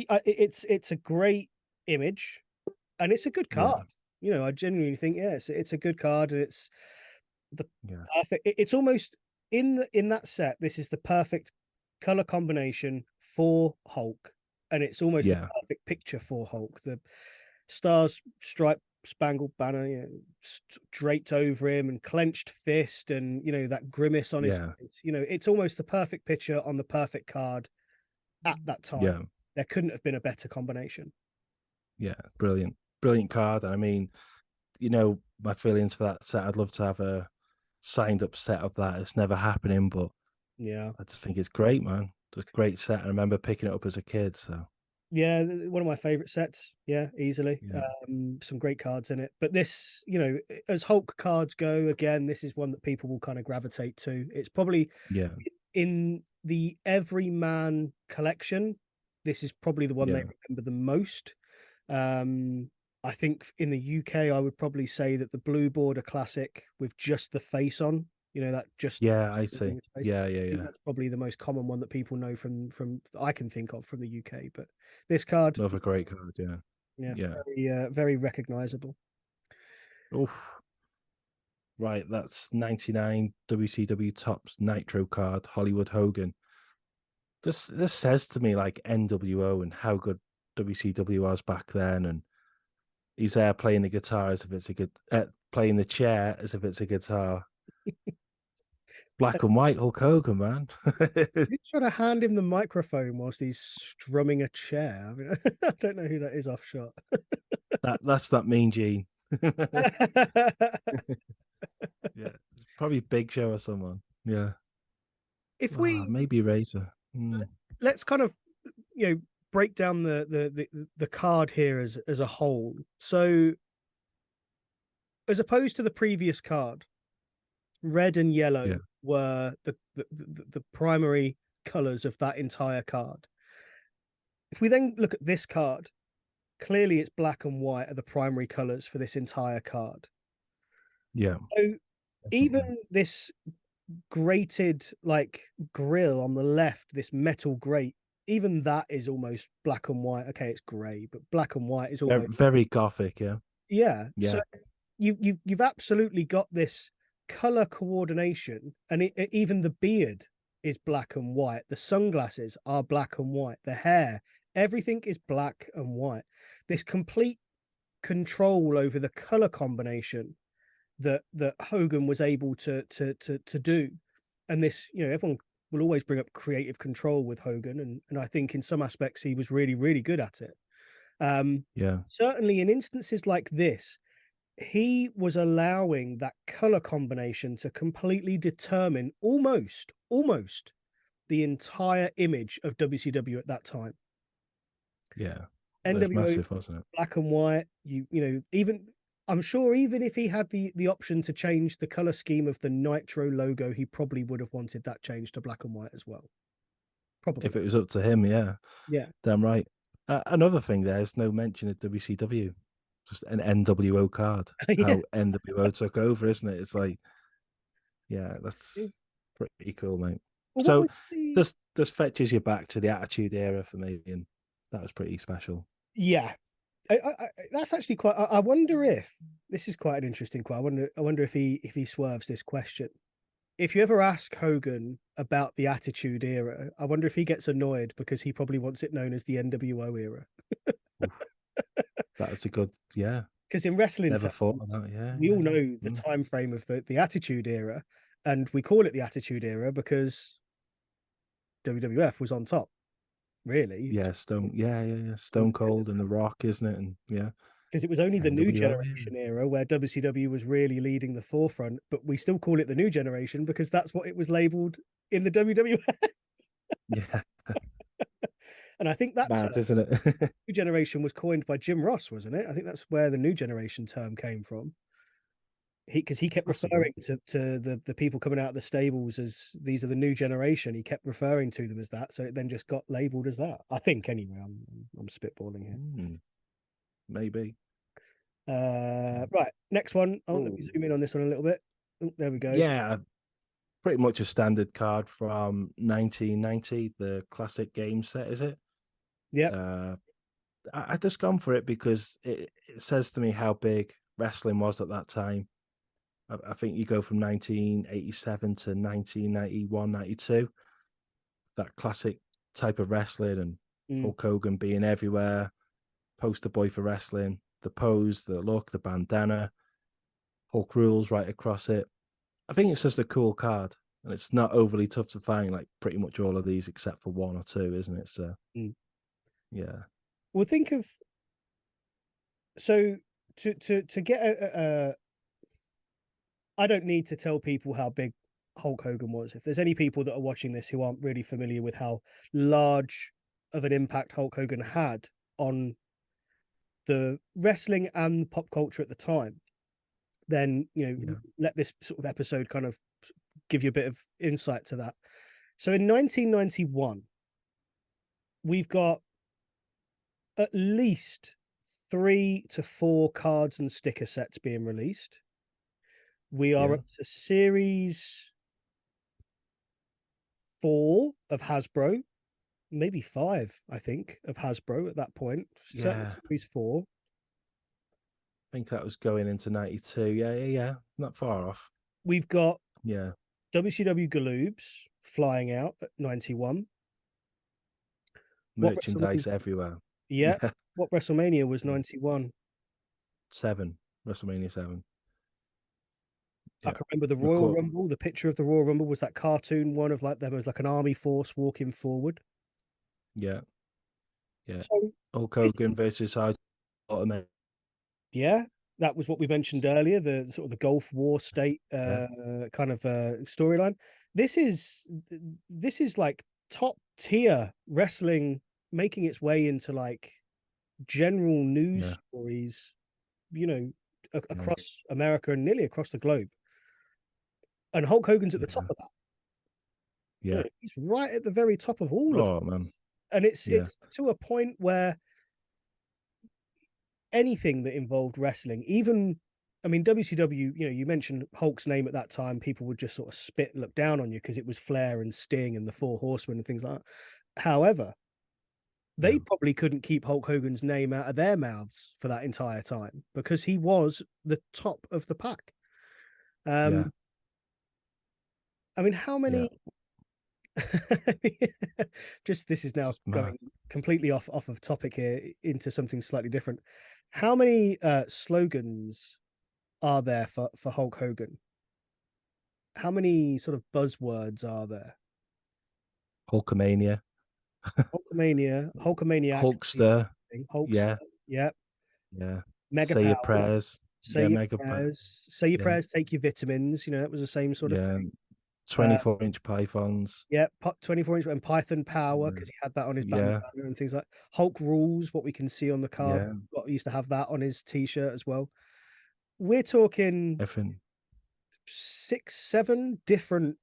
I think. it's a great image, and it's a good Yeah, card. I genuinely think yes, it's a good card, and it's the yeah, perfect. It's almost in that set. This is the perfect color combination for Hulk, and it's almost the yeah, perfect picture for Hulk. The stars, striped, spangled banner, draped over him, and clenched fist, and that grimace on his yeah, face. It's almost the perfect picture on the perfect card at that time. yeah, There couldn't have been a better combination. yeah. Brilliant, brilliant card. I mean, my feelings for that set. I'd love to have a signed up set of that. It's never happening, but Yeah. I just think it's great, man. It's a great set. I remember picking it up as a kid. So Yeah, one of my favorite sets. Yeah, easily. yeah, Some great cards in it. But this, as Hulk cards go, again, this is one that people will kind of gravitate to. It's probably yeah, in the everyman collection. This is probably the one they yeah, remember the most. Um, I think in the UK, I would probably say that the Blue Border Classic with just the face on, that just yeah. I see. face. Yeah, yeah, I think yeah. that's probably the most common one that people know from I can think of from the UK. But this card, Love a great card. Yeah, yeah, yeah. very recognizable. Oof. right, that's 99 WCW Tops Nitro card, Hollywood Hogan. This says to me like NWO and how good WCW was back then, and he's there playing the guitar as if it's a good, playing the chair as if it's a guitar. Black and white Hulk Hogan, man. He's trying to hand him the microphone whilst he's strumming a chair. I mean, I don't know who that is off shot. That's that Mean Gene. Yeah, probably Big Show or someone. Yeah. If Ah, we maybe Razor. Mm. let's kind of break down the card here as a whole. So as opposed to the previous card, red and yellow Yeah. were the primary colors of that entire card. If we then look at this card, clearly it's black and white are the primary colors for this entire card. Yeah. So even Definitely. this grated like grill on the left, this metal grate, even that is almost black and white. Okay, it's grey, but black and white is Very, almost, very gothic. Yeah. yeah. So Yeah. you've absolutely got this color coordination, and even the beard is black and white. The sunglasses are black and white. The hair, everything is black and white. This complete control over the color combination that Hogan was able to do, and this, everyone will always bring up creative control with Hogan, and I think in some aspects he was really good at it. Yeah. Certainly in instances like this, he was allowing that color combination to completely determine almost the entire image of WCW at that time. Yeah. It was NWO massive, wasn't it? black and white. Even I'm sure even if he had the option to change the color scheme of the Nitro logo, he probably would have wanted that changed to black and white as well. If Probably. it was up to him, yeah. Yeah. Damn right. Another thing, there's no mention of WCW, just an NWO card. Yeah. How NWO took over, isn't it? It's like, yeah, that's pretty cool, mate. Well, what So was the this fetches you back to the Attitude Era for me, and that was pretty special. yeah. That's actually quite. I wonder if this is quite an interesting quote. I wonder if he swerves this question. If you ever ask Hogan about the Attitude Era, I wonder if he gets annoyed because he probably wants it known as the NWO era. Oof, that was a good, yeah. Because in wrestling Never terms, thought of that. Yeah, we yeah, all yeah. know the time frame of the Attitude Era, and we call it the Attitude Era because WWF was on top, really, Yeah, Stone Cold and The Rock, isn't it? And yeah, because it was only the New NWO. Yeah. Generation era where WCW was really leading the forefront, but we still call it the New Generation because that's what it was labeled in the WWF. Yeah, And I think that term, mad, isn't it? New Generation, was coined by Jim Ross, wasn't it? I think that's where the New Generation term came from. Because he kept Possibly. referring to the people coming out of the stables as these are the new generation. He kept referring to them as that, so it then just got labelled as that. I think anyway. I'm spitballing here. Maybe. Right, next one. Oh, let me Ooh. zoom in on this one a little bit. Oh, there we go. Yeah, pretty much a standard card from 1990, the classic game set, is it? Yep. Uh, I just gone for it because it says to me how big wrestling was at that time. I think you go from 1987 to 1991, 92, that classic type of wrestling, and Mm. Hulk Hogan being everywhere, poster boy for wrestling, the pose, the look, the bandana, Hulk rules right across it. I think it's just a cool card, and it's not overly tough to find, like pretty much all of these except for one or two, isn't it? So Mm. yeah, Well, think of so to get I don't need to tell people how big Hulk Hogan was. If there's any people that are watching this who aren't really familiar with how large of an impact Hulk Hogan had on the wrestling and pop culture at the time, then yeah, let this sort of episode kind of give you a bit of insight to that. So in 1991, we've got at least 3 to 4 cards and sticker sets being released. We are yeah, up to series 4 of Hasbro, maybe 5, I think, of Hasbro at that point. Certainly yeah. series 4. think that was going into 92. Yeah. Not far off. We've got Yeah. WCW Galoobs flying out at 91. What WrestleMania? Merchandise everywhere. Yeah. Yeah. What WrestleMania was 91? 7. WrestleMania 7. I Yeah. can remember the Royal Record. Rumble. The picture of the Royal Rumble was that cartoon one of like there was like an army force walking forward. Yeah. Yeah. So Hulk this, Hogan versus Hard Automatic. yeah, that was what we mentioned earlier, the sort of the Gulf War state Yeah. kind of storyline. This is like top tier wrestling making its way into like general news Yeah. stories, Yeah. across America and nearly across the globe. And Hulk Hogan's at the top Yeah. of that. Yeah. He's right at the very top of all of them. Oh man. And it's Yeah. to a point where anything that involved wrestling, even I mean WCW, you mentioned Hulk's name at that time, people would just sort of spit and look down on you because it was Flair and Sting and the Four Horsemen and things like that. However, they Yeah. probably couldn't keep Hulk Hogan's name out of their mouths for that entire time because he was the top of the pack. Yeah. I mean, how Yeah. many just this is now Just mad. going completely off of topic here into something slightly different. How many slogans are there for Hulk Hogan? How many sort of buzzwords are there? Hulkamania. Hulkamaniac, Hulkster. Hulkster, Yeah. yeah, Yeah. Mega Say your Power, prayers. say Yeah. your Mega. prayers, say your Yeah. prayers, take your vitamins. That was the same sort of Yeah. thing. 24-inch pythons. Yeah, 24-inch and Python Power Yeah. because he had that on his bandana Yeah. and things like Hulk Rules. What we can see on the card, Yeah. used to have that on his T-shirt as well. We're talking Everything. 6, 7 different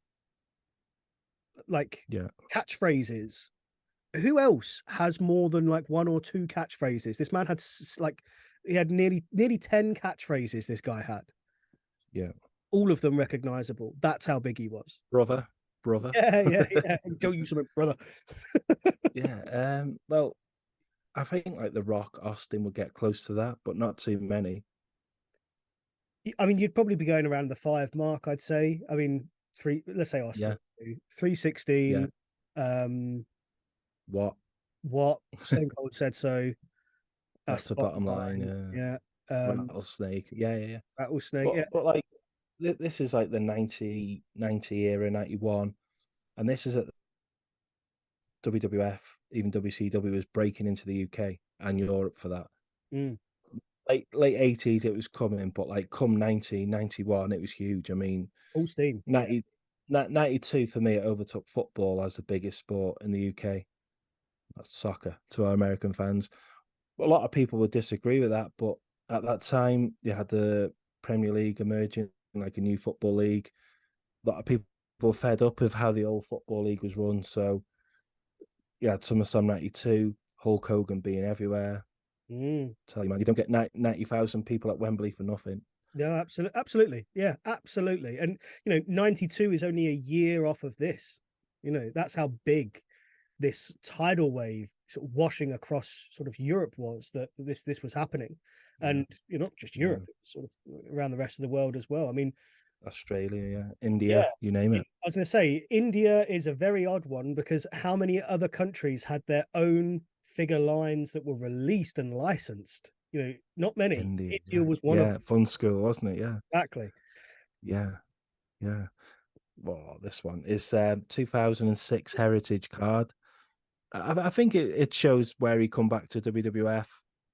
like Yeah. catchphrases. Who else has more than like 1 or 2 catchphrases? This man had like he had nearly 10 catchphrases. This guy had Yeah. all of them recognizable. That's how big he was. Brother. Yeah. Tell you something, brother. Yeah. Well, I think like The Rock, Austin would get close to that, but not too many. I mean, you'd probably be going around the 5 mark, I'd say. I mean, let's say Austin, Yeah. 316. Yeah. What? Stone Cold said so. That's That's the the bottom bottom line. line. Yeah. Rattlesnake. Yeah. Rattlesnake. Yeah. But like this is like the 90 era, 91, and this is at WWF, even WCW was breaking into the UK and Europe for that. Mm. Late 80s it was coming, but like come 1991 it was huge. I mean, Full steam. 92 for me, it overtook football as the biggest sport in the UK. That's soccer to our American fans. A lot of people would disagree with that, but at that time you had the Premier League emerging, like a new football league. A lot of people were fed up with how the old football league was run. So you had SummerSlam 92, Hulk Hogan being everywhere. Tell you, man, you don't get 90,000 people at Wembley for nothing. No, absolutely. Yeah, absolutely. And 92 is only a year off of this. That's how big this tidal wave sort of washing across sort of Europe was, that this was happening. And not just Europe, sort of around the rest of the world as well. I mean, Australia, India, you name it. I was going to say India is a very odd one because how many other countries had their own figure lines that were released and licensed? Not many. India was one of them. Fun School, wasn't it? Yeah, exactly. Yeah. Well, this one is 2006 Heritage card. I think it shows where he come back to WWF,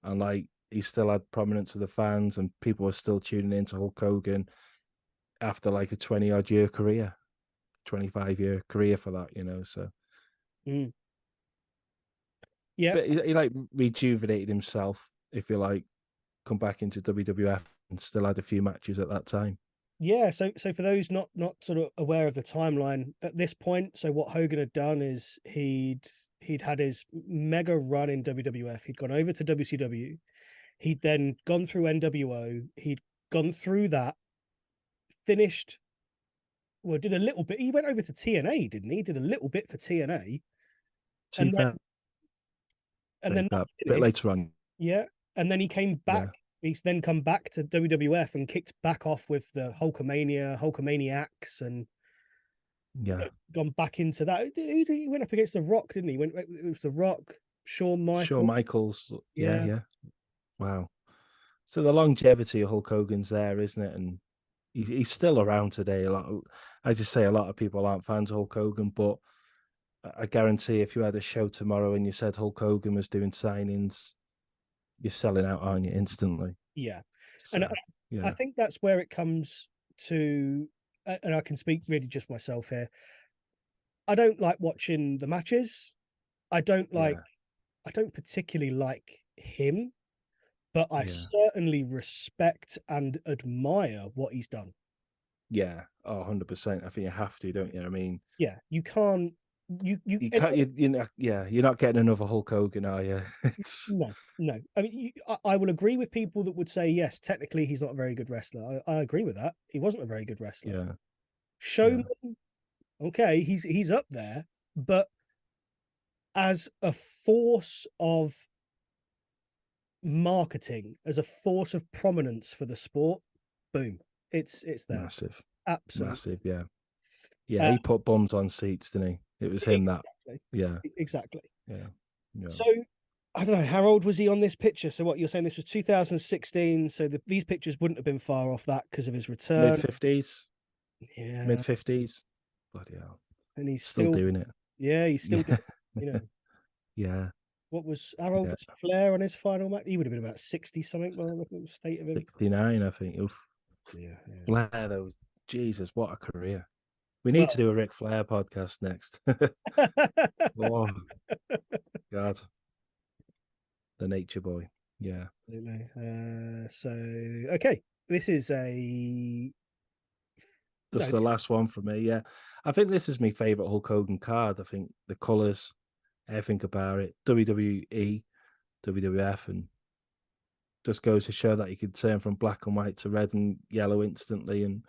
and like he still had prominence with the fans, and people were still tuning into Hulk Hogan after like a 20-odd year career, 25-year career for that, So Yeah, but he like rejuvenated himself, if you like, come back into WWF and still had a few matches at that time. Yeah, so for those not sort of aware of the timeline at this point, so what Hogan had done is he'd had his mega run in WWF. He'd gone over to WCW. He'd then gone through NWO. He'd gone through that, finished. Well, did a little bit. He went over to TNA, didn't he? Did a little bit for TNA, and then a bit later on. Yeah, and then he came back He's then come back to WWF and kicked back off with the Hulkamania, Hulkamaniacs, and Yeah. gone back into that. He went up against The Rock, didn't he? It was The Rock, Shawn Shawn Michaels. Michaels. Yeah, Yeah, yeah. Wow. So the longevity of Hulk Hogan's there, isn't it? And he's still around today. I just say a lot of people aren't fans of Hulk Hogan, but I guarantee if you had a show tomorrow and you said Hulk Hogan was doing signings, you're selling out, aren't you, instantly? yeah. So, And I yeah, think that's where it comes to, and I can speak really just myself here. I don't like watching the matches. I don't like, yeah, I don't particularly like him, but I yeah, certainly respect and admire what he's done. yeah. Oh, 100%. I think you have to, don't you? I mean, Yeah, you can't, you can't, you know, yeah, you're not getting another Hulk Hogan, are you? It's, no, no. I mean, I will agree with people that would say, yes, technically he's not a very good wrestler. I agree with that. He wasn't a very good wrestler. yeah, Showman, yeah, okay, he's up there, but as a force of marketing, as a force of prominence for the sport, boom, it's there. massive, Absolutely. massive, yeah. Yeah, Uh, he put bums on seats, didn't he? It was him that, exactly. yeah, Exactly. yeah, yeah. So I don't know, how old was he on this picture? So what you're saying, this was 2016, so these pictures wouldn't have been far off that because of his Mid return. 50s, Yeah, mid 50s. Bloody hell. and he's Still still, doing it. yeah, he's still Yeah, doing, you know, yeah, what was, how old yeah. was Flair on his final match? He would have been about 60 something. Well, look at the state of him. 69, I think. Oof. Yeah, yeah. Flair, though, Jesus, what a career. We need to Well, do a Ric Flair podcast next. Oh, God. The Nature Boy. Yeah. so okay, this is a no. Just the last one for me. Yeah. I think this is my favorite Hulk Hogan card. I think the colors, everything about it, WWE, WWF, and just goes to show that you can turn from black and white to red and yellow instantly, and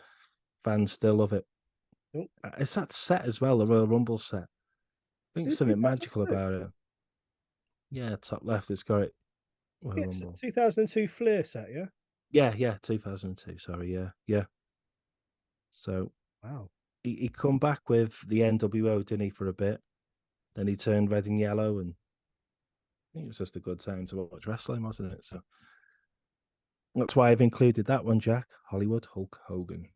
fans still love it. Oh, It's that set as well, the Royal Rumble set. I think is it something magical 2002? about it. Yeah, top left, it's got it. Royal Yeah, it's a Rumble. 2002 Flair set. Yeah. Yeah, yeah, 2002. Sorry, yeah, yeah. So Wow. he come back with the NWO, didn't he, for a bit? Then he turned red and yellow, and I think it was just a good time to watch wrestling, wasn't it? So that's why I've included that one, Jack. Hollywood Hulk Hogan.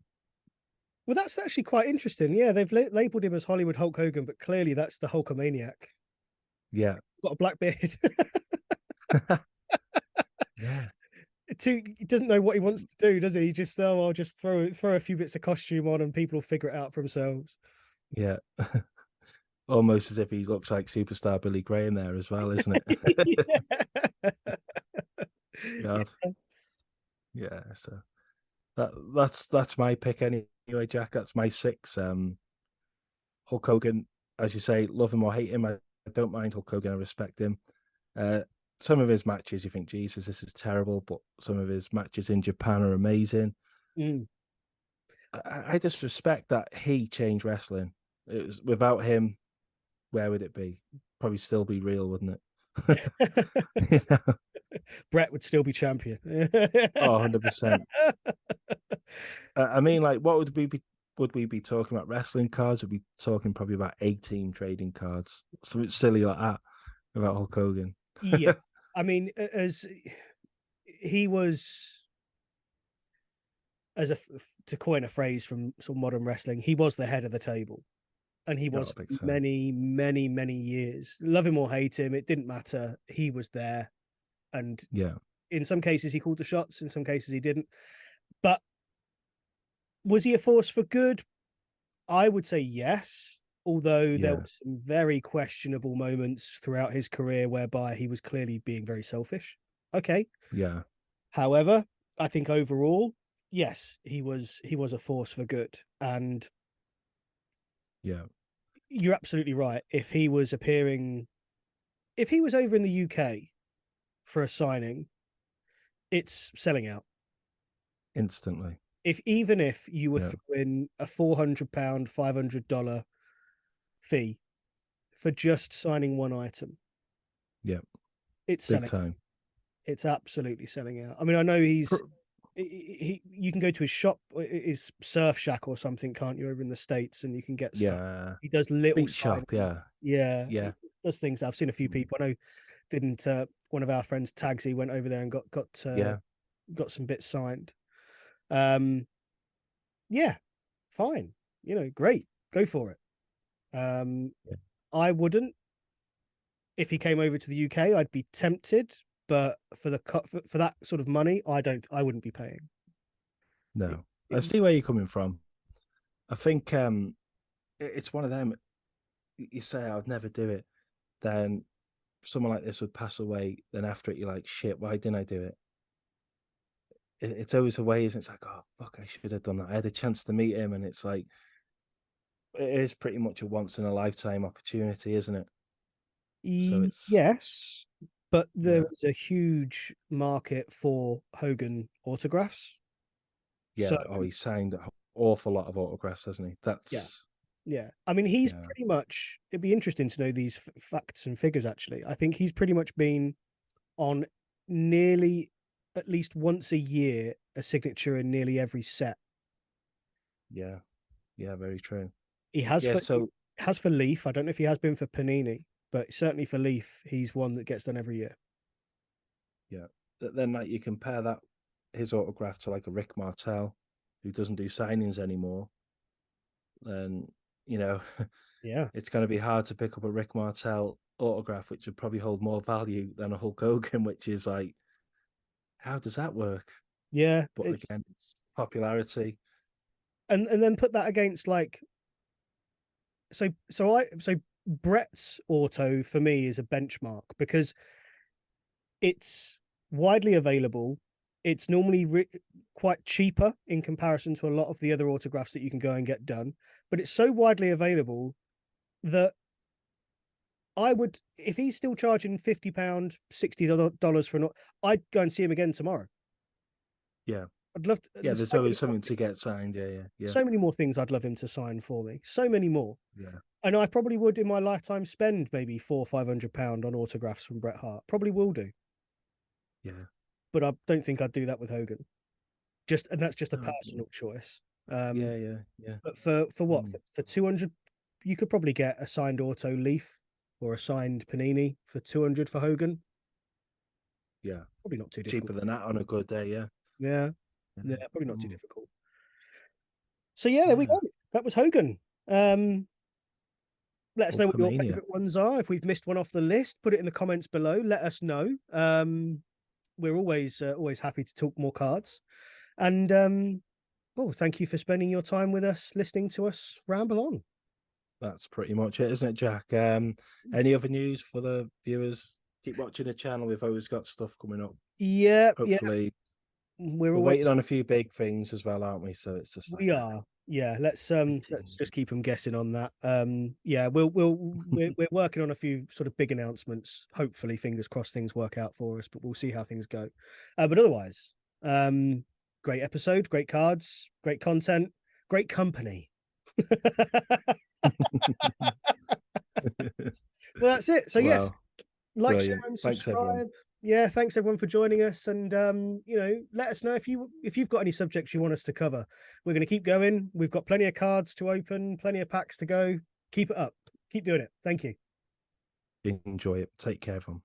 Well, that's actually quite interesting. Yeah, they've labeled him as Hollywood Hulk Hogan, but clearly that's the Hulkamaniac. Yeah. Got a black beard. Yeah. He doesn't know what he wants to do, does he? He just, oh, I'll just throw a few bits of costume on and people will figure it out for themselves. Yeah. Almost as if he looks like superstar Billy Graham there as well, isn't it? God. Yeah. So that's my pick anyway, Jack. That's my six. Hulk Hogan, as you say, love him or hate him. I don't mind Hulk Hogan. I respect him. Uh, some of his matches, you think, Jesus, this is terrible, but some of his matches in Japan are amazing. Mm. I just respect that he changed wrestling. It was without him, where would it be? Probably still be real, wouldn't it? You know? Brett would still be champion. Oh, 100%. I mean, like, what would we be talking about? Wrestling cards? Would be talking probably about 18 trading cards. Something silly like that about Hulk Hogan. Yeah, I mean, as he was, as a to coin a phrase from sort of modern wrestling, he was the head of the table, and he was Oh, big for time. many, many, many years. Love him or hate him, it didn't matter. He was there, and Yeah, in some cases he called the shots, in some cases he didn't. But was he a force for good? I would say yes. Although there were yeah, some very questionable moments throughout his career whereby he was clearly being very selfish. Okay. yeah, However, I think overall, yes, he was a force for good. And yeah. you're absolutely right. If he was over in the UK for a signing, it's selling out. Instantly. Even if you were Yeah, throwing a £400, $500 fee for just signing one item, yeah. it's Big selling. time. It's absolutely selling out. I mean, I know Pr- you can go to his shop, his Surf Shack or something, can't you, over in the States, and you can get stuff. Yeah, He does little beach shop. signings. Yeah, Yeah, yeah, he does things. I've seen a few people. I know, didn't one of our friends, Tagsy, went over there and yeah. got some bits signed. Um, yeah, fine. Great. Go for it. Yeah. I wouldn't. If he came over to the UK, I'd be tempted, but for the cut for that sort of money, I wouldn't be paying. It, No, I it, see where you're coming from. I think it's one of them. You say I'd never do it, then someone like this would pass away. Then after it, you're like, shit, why didn't I do it? It's always a way, isn't it? It's like, oh fuck, I should have done that. I had a chance to meet him, and it's like it is pretty much a once in a lifetime opportunity, isn't it? So it's yes, but there yeah, is a huge market for Hogan autographs. So yeah. Oh, he signed an awful lot of autographs, hasn't he? yeah, That's yeah. I mean, he's yeah, pretty much. It'd be interesting to know these facts and figures. Actually, I think he's pretty much been on nearly at least once a year a signature in nearly every set. yeah, yeah. Very true. He Yeah. So has for Leaf. I don't know if he has been for Panini, but certainly for Leaf, he's one that gets done every year. yeah, then like you compare that his autograph to like a Rick Martel, who doesn't do signings anymore, then you know Yeah, it's going to be hard to pick up a Rick Martel autograph, which would probably hold more value than a Hulk Hogan, which is like, how does that work? yeah. But It's again, it's popularity. and then put that against like so Brett's auto for me is a benchmark because it's widely available. It's normally quite cheaper in comparison to a lot of the other autographs that you can go and get done, but it's so widely available that I would, if he's still charging £50, $60 for an, I'd go and see him again tomorrow. Yeah, I'd love to, yeah. there's There's always something to get signed. Yeah, yeah, yeah, so many more things I'd love him to sign for me. So many more. yeah, And I probably would in my lifetime spend maybe £400 or £500 on autographs from Bret Hart. Probably will do, yeah. but I don't think I'd do that with Hogan. And that's just a No, personal choice. yeah, yeah, yeah. But for what Mm, for 200, you could probably get a signed auto Leaf or a signed Panini for 200 for Hogan. yeah. Probably not too difficult. Cheaper than that on a good day. Yeah, Yeah, yeah, yeah, probably not too mm, difficult. So yeah, there we yeah. go. That was Hogan. Let us know what your Hulkamania. favorite ones are. If we've missed one off the list, put it in the comments below. Let us know. We're always happy to talk more cards. And oh, thank you for spending your time with us, listening to us ramble on. That's pretty much it, isn't it, Jack? Any other news for the viewers? Keep watching the channel. We've always got stuff coming up. Yeah, yeah, Hopefully, we're we're always waiting on a few big things as well, aren't we? So it's just like we are. Yeah, let's continue. just keep them guessing on that. Yeah, we're working on a few sort of big announcements. Hopefully, fingers crossed, things work out for us. But we'll see how things go. But otherwise, great episode, great cards, great content, great company. Well, that's it. So yes, Wow, like, share, brilliant! and Thanks, everyone. subscribe. Yeah, thanks everyone for joining us, and let us know if you've got any subjects you want us to cover. We're going to keep going. We've got plenty of cards to open, plenty of packs to go. Keep it up. Keep doing it. Thank you. Enjoy it. Take care, everyone.